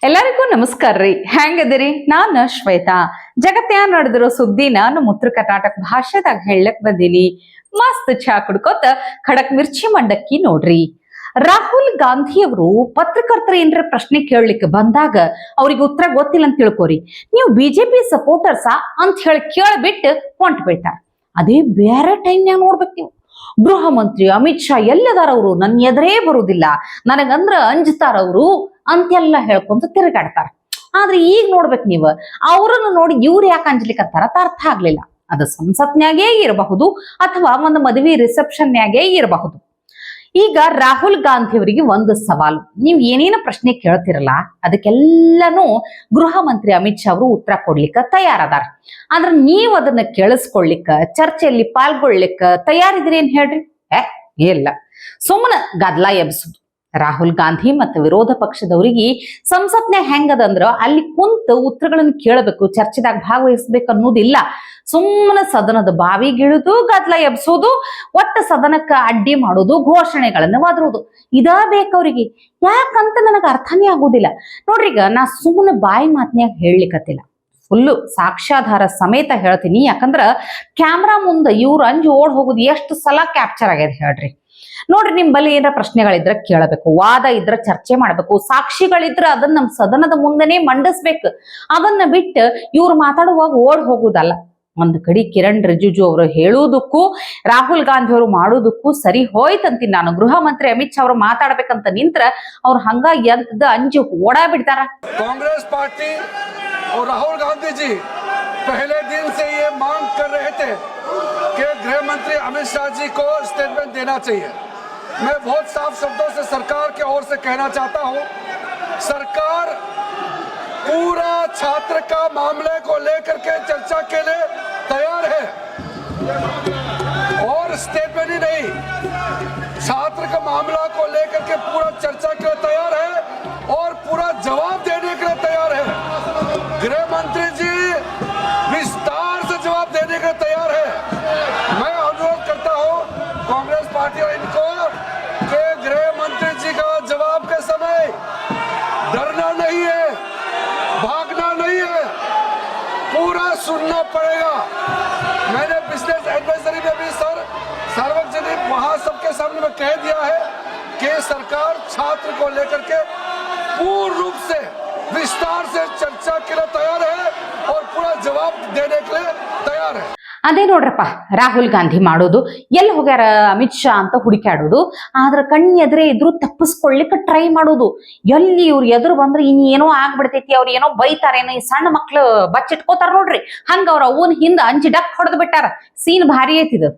ಎಲ್ಲರಿಗೂ ನಮಸ್ಕಾರ ರೀ. ಹೆಂಗದಿರಿ? ನಾನು ಶ್ವೇತಾ. ಜಗತ್ತ್ಯಾಗ ನಡೆದಿರೋ ಸುದ್ದಿ ನಾನು ಉತ್ತರ ಕರ್ನಾಟಕ ಭಾಷೆದಾಗ ಹೇಳಕ್ ಬಂದೀನಿ. ಮಸ್ತ್ ಚಾ ಕುಡ್ಕೋತ ಖಡಕ್ ಮಿರ್ಚಿ ಮಂಡಕ್ಕಿ ನೋಡ್ರಿ. ರಾಹುಲ್ ಗಾಂಧಿ ಅವರು ಪತ್ರಕರ್ತರ ಏನ್ರ ಪ್ರಶ್ನೆ ಕೇಳಲಿಕ್ಕೆ ಬಂದಾಗ ಅವ್ರಿಗೆ ಉತ್ತರ ಗೊತ್ತಿಲ್ಲ ಅಂತ ತಿಳ್ಕೊರಿ. ನೀವು ಬಿಜೆಪಿ ಸಪೋರ್ಟರ್ಸಾ ಅಂತ ಹೇಳಿ ಕೇಳ್ಬಿಟ್ಟು ಹೊಂಟ್ ಬೀಳ್ತಾರ. ಅದೇ ಬೇರೆ ಟೈಮ್ನಾಗ ನೋಡ್ಬೇಕು ನೀವು. ಗೃಹ ಮಂತ್ರಿ ಅಮಿತ್ ಶಾ ಎಲ್ಲದಾರ ಅವರು, ನನ್ನ ಎದುರೇ ಬರುವುದಿಲ್ಲ, ನನಗಂದ್ರ ಅಂಜ್ತಾರವ್ರು ಅಂತೆಲ್ಲ ಹೇಳ್ಕೊಂತ ತಿರುಗಾಡ್ತಾರ. ಆದ್ರೆ ಈಗ ನೋಡ್ಬೇಕು ನೀವು, ಅವ್ರನ್ನು ನೋಡಿ ಇವ್ರು ಯಾಕೆ ಅಂಜ್ಲಿಕ್ಕಂತಾರ ಅರ್ಥ ಆಗ್ಲಿಲ್ಲ. ಅದು ಸಂಸತ್ನ್ಯಾಗೇ ಇರಬಹುದು ಅಥವಾ ಒಂದು ಮದುವೆ ರಿಸೆಪ್ಷನ್ಯಾಗೇ ಇರಬಹುದು. ಈಗ ರಾಹುಲ್ ಗಾಂಧಿ ಅವರಿಗೆ ಒಂದು ಸವಾಲು. ನೀವು ಏನೇನು ಪ್ರಶ್ನೆ ಕೇಳ್ತಿರಲ್ಲ ಅದಕ್ಕೆಲ್ಲಾನು ಗೃಹ ಮಂತ್ರಿ ಅಮಿತ್ ಶಾ ಅವರು ಉತ್ತರ ಕೊಡ್ಲಿಕ್ಕ ತಯಾರದಾರ. ಆದ್ರೆ ನೀವು ಅದನ್ನ ಕೇಳಿಸ್ಕೊಳ್ಲಿಕ್ಕ, ಚರ್ಚೆಯಲ್ಲಿ ಪಾಲ್ಗೊಳ್ಲಿಕ್ಕ ತಯಾರಿದ್ರಿ ಏನ್ ಹೇಳ್ರಿ? ಇಲ್ಲ, ಸುಮ್ಮನೆ ಗದ್ಲಾ ಎಬ್ಸುದು. ರಾಹುಲ್ ಗಾಂಧಿ ಮತ್ತು ವಿರೋಧ ಪಕ್ಷದವರಿಗೆ ಸಂಸತ್ನ್ಯಾಗ ಹೆಂಗದಂದ್ರ ಅಲ್ಲಿ ಕುಂತು ಉತ್ತರಗಳನ್ನು ಕೇಳಬೇಕು, ಚರ್ಚೆದಾಗ ಭಾಗವಹಿಸ್ಬೇಕು ಅನ್ನೋದಿಲ್ಲ. ಸುಮ್ಮನೆ ಸದನದ ಬಾವಿಗಿಳಿದು ಗದ್ಲ ಎಬ್ಸೋದು, ಒಟ್ಟ ಸದನಕ್ಕ ಅಡ್ಡಿ ಮಾಡೋದು, ಘೋಷಣೆಗಳನ್ನ ಒದರೋದು, ಇದಾ ಬೇಕವ್ರಿಗೆ. ಯಾಕಂತ ನನಗೆ ಅರ್ಥನೇ ಆಗೋದಿಲ್ಲ ನೋಡ್ರಿ. ಈಗ ನಾ ಸುಮ್ಮನೆ ಬಾಯಿ ಮಾತನ್ಯಾಗ ಹೇಳಲಿಕ್ಕತ್ತಿಲ್ಲ, ಫುಲ್ಲು ಸಾಕ್ಷ್ಯಾಧಾರ ಸಮೇತ ಹೇಳ್ತೀನಿ. ಯಾಕಂದ್ರ ಕ್ಯಾಮ್ರಾ ಮುಂದೆ ಇವ್ರು ಅಂಜು ಓಡ್ ಹೋಗುದು ಎಷ್ಟು ಸಲ ಕ್ಯಾಪ್ಚರ್ ಆಗ್ಯದ ಹೇಳ್ರಿ. ನೋಡ್ರಿ, ನಿಮ್ ಬಳಿ ಏನಾರ ಪ್ರಶ್ನೆಗಳಿದ್ರ ಕೇಳಬೇಕು, ವಾದ ಇದ್ರ ಚರ್ಚೆ ಮಾಡ್ಬೇಕು, ಸಾಕ್ಷಿಗಳಿದ್ರ ಅದನ್ನ ನಮ್ ಸದನದ ಮುಂದೆನೆ ಮಂಡಿಸ್ಬೇಕು. ಅದನ್ನ ಬಿಟ್ಟು ಇವ್ರು ಮಾತಾಡುವಾಗ ಓಡ್ ಹೋಗುದಲ್ಲ. ಒಂದ್ ಕಡೆ ಕಿರಣ್ ರಿಜಿಜು ಅವರು ಹೇಳುವುದಕ್ಕೂ ರಾಹುಲ್ ಗಾಂಧಿ ಅವರು ಮಾಡೋದಕ್ಕೂ ಸರಿ ಹೋಯ್ತಂತೀನಿ ನಾನು. ಗೃಹ ಮಂತ್ರಿ ಅಮಿತ್ ಶಾ ಅವರು ಮಾತಾಡ್ಬೇಕಂತ ನಿಂತ್ರ ಅವ್ರು ಹಂಗ ಎಂತದ ಅಂಜಿ ಓಡಾ ಬಿಡ್ತಾರ. ಕಾಂಗ್ರೆಸ್ पार्टी और राहुल गांधी जी पहले दिन से ये मांग कर रहे थे कि गृह मंत्री अमित शाह जी को स्टेटमेंट देना चाहिए। मैं बहुत साफ शब्दों से सरकार के ओर से कहना चाहता हूं, सरकार पूरा छात्र का मामले को लेकर के चर्चा के लिए तैयार है और स्टेटमेंट ही नहीं, छात्र का मामला को लेकर के पूरा चर्चा के लिए तैयार है और पूरा जवाब देने के लिए तैयार है। गृह मंत्री जी विस्तार से जवाब देने के लिए तैयार है। मैं अनुरोध करता हूं कांग्रेस पार्टी और इनको कि गृह मंत्री जी का जवाब के समय डरना नहीं है, भागना नहीं है, पूरा सुनना पड़ेगा। मैंने बिजनेस एडवाइजरी में भी सार्वजनिक वहां सबके सामने में कह दिया है कि सरकार छात्र को लेकर के पूर्ण रूप से विस्तार से चर्चा के लिए तैयार है और पूरा जवाब देने के लिए तैयार है। ಅದೇ ನೋಡ್ರಪ್ಪ ರಾಹುಲ್ ಗಾಂಧಿ ಮಾಡೋದು. ಎಲ್ಲಿ ಹೋಗ್ಯಾರ ಅಮಿತ್ ಶಾ ಅಂತ ಹುಡುಕಾಡೋದು, ಆದ್ರ ಕಣ್ಣು ಎದುರೇ ಇದ್ರು ತಪ್ಪಿಸ್ಕೊಳ್ಳಿಕ್ಕೆ ಟ್ರೈ ಮಾಡೋದು. ಎಲ್ಲಿ ಇವ್ರು ಎದುರು ಬಂದ್ರೆ ಇನ್ನೇನೋ ಆಗ್ಬಿಡ್ತೈತಿ, ಅವ್ರು ಏನೋ ಬೈತಾರೇನೋ, ಈ ಸಣ್ಣ ಮಕ್ಳು ಬಚ್ಚಿಟ್ಕೋತಾರ ನೋಡ್ರಿ, ಹಂಗ ಅವ್ರ ಅವನ್ ಹಿಂದ ಅಂಜಿ ಡಕ್ ಹೊಡೆದ್ ಬಿಟ್ಟಾರ. ಸೀನ್ ಭಾರಿ ಐತಿದು.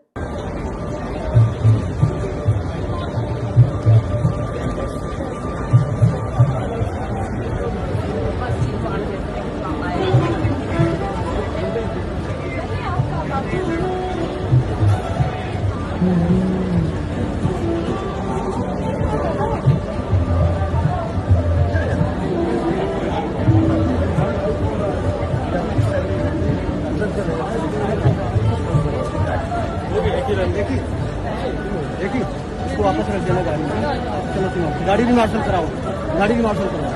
देखिए इसको वापस रख देना गाड़ी में। चलो सुनो, गाड़ी भी मार्शल कराओ, गाड़ी भी मार्शल कराओ।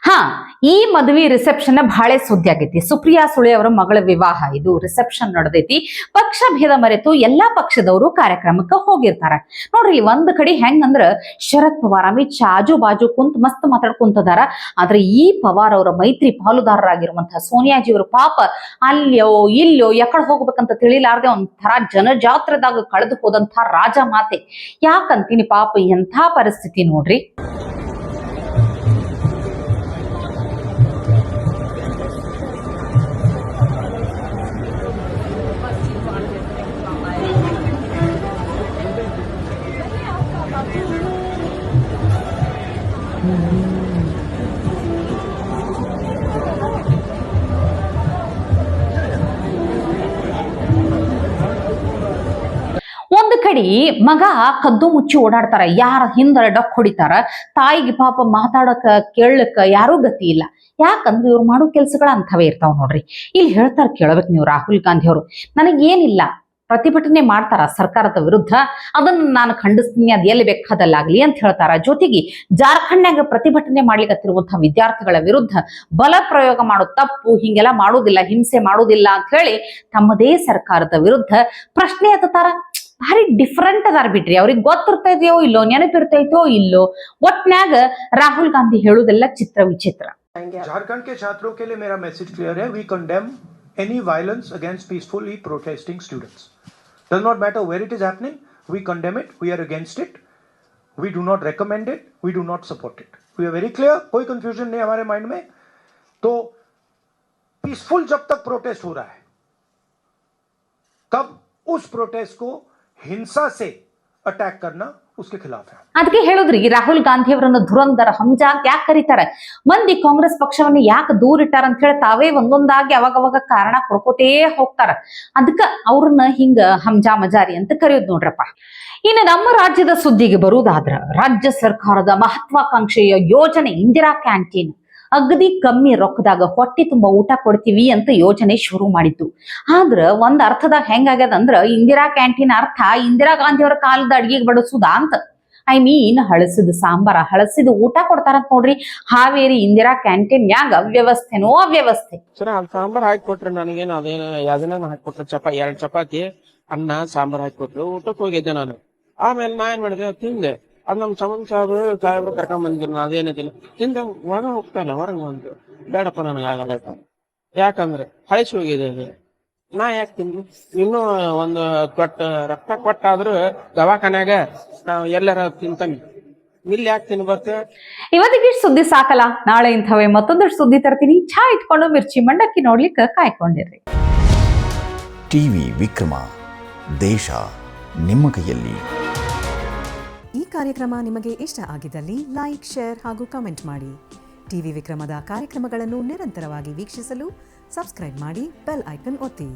ಹಾ, ಈ ಮದುವೆ ರಿಸೆಪ್ಷನ್ ಬಹಳ ಸುದ್ದಿ ಆಗೈತಿ. ಸುಪ್ರಿಯಾ ಸುಳೆ ಅವರ ಮಗಳ ವಿವಾಹ, ಇದು ರಿಸೆಪ್ಷನ್ ನಡೆದೈತಿ. ಪಕ್ಷ ಭೇದ ಮರೆತು ಎಲ್ಲಾ ಪಕ್ಷದವರು ಕಾರ್ಯಕ್ರಮಕ್ಕೆ ಹೋಗಿರ್ತಾರ ನೋಡ್ರಿ. ಒಂದ್ ಕಡೆ ಹೆಂಗಂದ್ರ ಶರದ್ ಪವಾರ್, ಅಮಿತ್ ಶಾ ಆಜು ಬಾಜು ಕುಂತ್ ಮಸ್ತ್ ಮಾತಾಡ್ಕೊಂತದಾರ. ಆದ್ರೆ ಈ ಪವಾರ್ ಅವರ ಮೈತ್ರಿ ಪಾಲುದಾರರಾಗಿರುವಂತಹ ಸೋನಿಯಾಜಿ ಅವರು ಪಾಪ ಅಲ್ಲೋ ಇಲ್ಲೋ ಎಕಡೆ ಹೋಗ್ಬೇಕಂತ ತಿಳಿಲಾರ್ದೆ ಒಂಥರ ಜನಜಾತ್ರದಾಗ ಕಳೆದು ಹೋದಂತ ರಾಜ ಮಾತೆ. ಯಾಕಂತೀನಿ ಪಾಪ ಎಂಥ ಪರಿಸ್ಥಿತಿ ನೋಡ್ರಿ. ಒಂದ್ ಕಡೆ ಮಗ ಕದ್ದು ಮುಚ್ಚಿ ಓಡಾಡ್ತಾರ, ಯಾರ ಹಿಂದ ಡಕ್ ಹೊಡಿತಾರ. ತಾಯಿಗೆ ಪಾಪ ಮಾತಾಡಕ ಕೇಳಕ್ಕ ಯಾರೂ ಗತಿ ಇಲ್ಲ. ಯಾಕಂದ್ರೆ ಇವ್ರು ಮಾಡೋ ಕೆಲ್ಸಗಳ ಅಂಥವೇ ಇರ್ತಾವ ನೋಡ್ರಿ. ಇಲ್ಲಿ ಹೇಳ್ತಾರ, ಕೇಳ್ಬೇಕು ನೀವು ರಾಹುಲ್ ಗಾಂಧಿ ಅವರು, ನನಗೇನಿಲ್ಲ ಪ್ರತಿಭಟನೆ ಮಾಡ್ತಾರ ಸರ್ಕಾರದ ವಿರುದ್ಧ, ಅದನ್ನ ನಾನು ಖಂಡಿಸ್ತೀನಿ, ಅದ್ ಎಲ್ಲಿ ಬೇಕಾದಲ್ಲಾಗ್ಲಿ ಅಂತ ಹೇಳ್ತಾರ. ಜೊತೆಗೆ ಜಾರ್ಖಂಡ್ನಾಗ ಪ್ರತಿಭಟನೆ ಮಾಡ್ಲಿಕ್ಕತ್ತಿರುವಂತಹ ವಿದ್ಯಾರ್ಥಿಗಳ ವಿರುದ್ಧ ಬಲ ಪ್ರಯೋಗ ಮಾಡೋ ತಪ್ಪು, ಹಿಂಗೆಲ್ಲ ಮಾಡೋದಿಲ್ಲ, ಹಿಂಸೆ ಮಾಡೋದಿಲ್ಲ ಅಂತ ಹೇಳಿ ತಮ್ಮದೇ ಸರ್ಕಾರದ ವಿರುದ್ಧ ಪ್ರಶ್ನೆ ಎತ್ತಾರ. ಭಾರಿ ಡಿಫ್ರೆಂಟ್ ಅದಾರ ಬಿಡ್ರಿ. ಅವ್ರಿಗೆ ಗೊತ್ತಿರ್ತೈತೆಯೋ ಇಲ್ಲೋ, ನೆನಪಿರ್ತೈತೋ ಇಲ್ಲೋ, ಒಟ್ನ್ಯಾಗ ರಾಹುಲ್ ಗಾಂಧಿ ಹೇಳುದೆಲ್ಲ ಚಿತ್ರ ವಿಚಿತ್ರ. झारखंड के छात्रों के लिए मेरा मैसेज क्लियर है. We condemn any violence against peacefully protesting students. Does not matter where it is happening. We condemn it. We are against it. We do not recommend it. We do not support it. We are very clear. कोई confusion नहीं हमारे mind में. तो peaceful जब तक protest हो रहा है, तब उस प्रोटेस्ट को हिंसा से अटैक करना उसके खिलाफ है. ಅದಕ್ಕೆ ಹೇಳುದ್ರಿ, ರಾಹುಲ್ ಗಾಂಧಿ ಅವರನ್ನು ಧುರಂಧರ ಹಂಜ ಅಂತ ಯಾಕೆ ಕರೀತಾರೆ, ಮಂದಿ ಕಾಂಗ್ರೆಸ್ ಪಕ್ಷವನ್ನ ಯಾಕೆ ದೂರ ಇಟ್ಟಾರ ಅಂತ ಹೇಳಿ ತಾವೇ ಒಂದೊಂದಾಗಿ ಅವಾಗವಾಗ ಕಾರಣ ಕೊಡ್ಕೋತೇ ಹೋಗ್ತಾರ. ಅದಕ್ಕ ಅವ್ರನ್ನ ಹಿಂಗ ಹಂಜಾ ಮಜಾರಿ ಅಂತ ಕರೆಯೋದು ನೋಡ್ರಪ್ಪ. ಇನ್ನು ನಮ್ಮ ರಾಜ್ಯದ ಸುದ್ದಿಗೆ ಬರುವುದಾದ್ರ, ರಾಜ್ಯ ಸರ್ಕಾರದ ಮಹತ್ವಾಕಾಂಕ್ಷೆಯ ಯೋಜನೆ ಇಂದಿರಾ ಕ್ಯಾಂಟೀನ್ ಅಗದಿ ಕಮ್ಮಿ ರೊಕ್ಕದಾಗ ಹೊಟ್ಟೆ ತುಂಬಾ ಊಟ ಕೊಡ್ತೀವಿ ಅಂತ ಯೋಜನೆ ಶುರು ಮಾಡಿದ್ದು. ಆದ್ರ ಒಂದ್ ಅರ್ಥದಾಗ ಹೆಂಗಾಗ್ಯದ ಅಂದ್ರ, ಇಂದಿರಾ ಕ್ಯಾಂಟೀನ್ ಅರ್ಥ ಇಂದಿರಾ ಗಾಂಧಿ ಅವರ ಕಾಲದ ಅಡ್ಗಿಗೆ ಬಡಿಸುದ ಅಂತ. ಐ ಮೀನ್ ಹಳಸಿದ ಸಾಂಬಾರ, ಹಳಸಿದ ಊಟ ಕೊಡ್ತಾರಂತ ನೋಡ್ರಿ. ಹಾವೇರಿ ಇಂದಿರಾ ಕ್ಯಾಂಟೀನ್ ಯಾಗ ಅವ್ಯವಸ್ಥೆನೋ ಅವ್ಯವಸ್ಥೆ. ಸರ್ ಅಲ್ಲಿ ಸಾಂಬಾರ್ ಹಾಕಿಕೊಟ್ರೆ ನನಗೇನು ಅದೇನು ಯಾವ್ದನ್ನ ಹಾಕಿಕೊಟ್ರೆ 2 ಚಪಾತಿ ಅನ್ನ ಸಾಂಬಾರ್ ಹಾಕಿಕೊಟ್ರು, ಊಟಕ್ಕೆ ಹೋಗಿದ್ದೆ ನಾನು. ಆಮೇಲೆ ನಾ ಏನ್ ಮಾಡಿದೆ, ತಿಂದೆ. ಅದ್ ನಮ್ ಸಾಹೇಬ್ರು ಕರ್ಕೊಂಡ್ ಬಂದಿದ್ರು, ಅದೇನಿದಿಲ್ಲ ತಿಂದ ಹೊರಗೆ ಹೋಗ್ತಾನೆ. ಹೊರಗೆ ಬಂದು ಬೇಡಪ್ಪ ನನಗಾಗಲ್ಲ, ಯಾಕಂದ್ರೆ ಹಳಸಿ ಹೋಗಿದೆ ಅದು. ನಾ ಯಾಕೆ ತಿಂದು ಇನ್ನೂ ಒಂದು ರಕ್ತ ಕೊಟ್ಟಾದ್ರೂ ದವಾಖಾನ್ಯಾಗ ನಾವು ಎಲ್ಲಾರ ತಿಂತಾನೆ, ಇಲ್ಲಿ ಯಾಕೆ ತಿನ್ಬರ್ತೇವೆ. ಇವತ್ತಿಗೆ ಸುದ್ದಿ ಸಾಕಲ್ಲ, ನಾಳೆ ಇಂಥವೇ ಮತ್ತೊಂದಷ್ಟು ಸುದ್ದಿ ತರ್ತೀನಿ. ಚಾ ಇಟ್ಕೊಂಡು ಮಿರ್ಚಿ ಮಂಡಕ್ಕಿ ನೋಡ್ಲಿಕ್ಕೆ ಕಾಯ್ಕೊಂಡಿರ್ರಿ. ಟಿವಿ ವಿಕ್ರಮ, ದೇಶ ನಿಮ್ಮ ಕೈಯಲ್ಲಿ. ಈ ಕಾರ್ಯಕ್ರಮ ನಿಮಗೆ ಇಷ್ಟ ಆಗಿದ್ದಲ್ಲಿ ಲೈಕ್, ಶೇರ್ ಹಾಗೂ ಕಮೆಂಟ್ ಮಾಡಿ. ಟಿವಿ ವಿಕ್ರಮದ ಕಾರ್ಯಕ್ರಮಗಳನ್ನು ನಿರಂತರವಾಗಿ ವೀಕ್ಷಿಸಲು ಸಬ್ಸ್ಕ್ರೈಬ್ ಮಾಡಿ, ಬೆಲ್ ಐಕನ್ ಒತ್ತಿ.